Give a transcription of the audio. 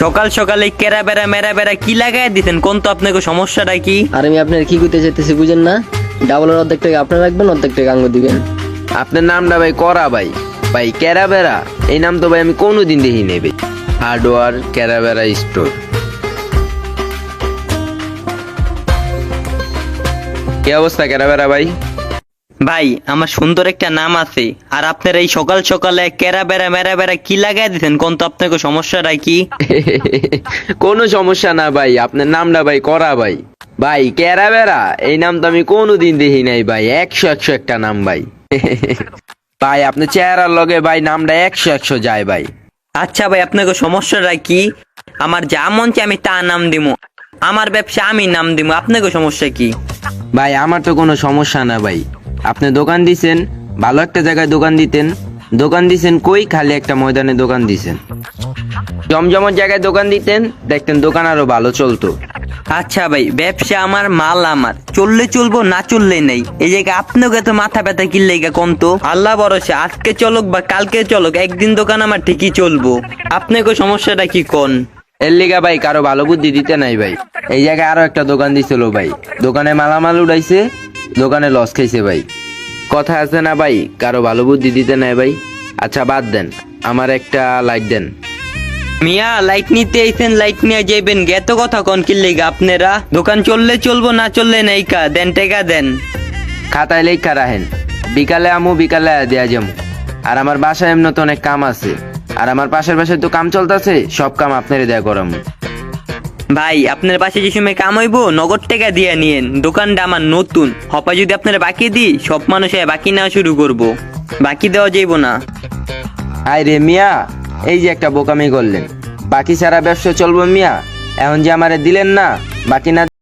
সকাল সকালে কেরা বেড়া মেরা বেড়া কি লাগাই দিতেন কোন তো আপনাকে সমস্যাটা কি? আর আমি আপনার কি করতে চাইতেছি বুঝেন না? ডাবলের অর্ধেক টাকা আপনি রাখবেন, অর্ধেক টাকা আঙ্গ দিবেন। আপনার নামটা ভাই করা ভাই, ভাই ক্যারাবেরা এই নাম তো ভাই আমি কোনোদিন দেখি নেবে। হার্ডওয়ার ক্যারাবেরা স্টোর। কি অবস্থা ক্যারাবেরা ভাই? ভাই আমার সুন্দর একটা নাম আছে, আর আপনার এই সকাল সকালে কেরা বেড়া মেরা বেড়া কি লাগাই দিতেন কোন তো আপনাকে সমস্যাটা কি? কোনো সমস্যা না ভাই, আপনার নামটা ভাই করা ভাই। ভাই ক্যারাবেরা এই নাম তো আমি কোনোদিন দেখি নাই ভাই, 100 একটা নাম ভাই। ভাই আপনার চেহারার লগে ভাই নামটা 100 যায় ভাই। আচ্ছা ভাই আপনাকে সমস্যাটা কি? আমার যা মন চায় আমি তা নাম দিমু, আমার ব্যবসা আমি নাম দিমু, আপনাকে সমস্যা কি? ভাই আমার তো কোনো সমস্যা না ভাই, আপনি দোকান দিছেন, ভালো একটা জায়গায় দোকান দিতেন। দোকান দিছেন কই? খালি একটা ময়দানে দোকান দিছেন। জমজমর জায়গায় দোকান দিতেন, দেখতেন দোকান আরো ভালো চলতো। আচ্ছা ভাই ব্যবসা আমার, মাল আমার, চললে চলবো না চললে নেই। এই জায়গায় আপনাকে তো মাথা ব্যথা কি লেগে কম তো? আল্লাহ ভরসা আজকে চলুক বা কালকে চলুক, একদিন দোকান আমার ঠিকই চলবো। আপনাকে সমস্যাটা কি কোন? এর লিগা ভাই কারো ভালো বুদ্ধি দিতে নাই ভাই। এই জায়গায় আরো একটা দোকান দিছিল ভাই, দোকানে মালামাল উড়াইছে, দোকানে লস খাইছে ভাই। কথা আছে না ভাই, কারো ভালো বুদ্ধি দিতে নাই ভাই। আচ্ছা বাদ দেন, আমার একটা লাইট দেন। মিয়া লাইট নিতে আইছেন, লাইট নিয়ে যাইবেন, গেতো কথা কোন কি লেগে আপনারা? দোকান চললে চলবো না চললে নাই, কা দেন টেকা দেন। খাতায় লেখা রাখেন, বিকালে আমু বিকালে দেয়া যাবো। আর আমার বাসায় এমনি তো অনেক কাম আছে, আর আমার পাশের বাসায় তো কাম চলতেছে, সব কাম আপনারে দেয়া করামু। ভাই আপনার পাশে যে সময় কাম হইব নগদ টাকা দিয়ে নিয়েন, দোকানটা আমার নতুন, হপা যদি আপনারা বাকি দিই সব মানুষ বাকি নেওয়া শুরু করব, বাকি দেওয়া যাইব না। আয় রে মিয়া, এই যে একটা বোকামি করলেন, বাকি সারা ব্যবসা চলবো মিয়া। এখন যে আমারে দিলেন না, বাকি না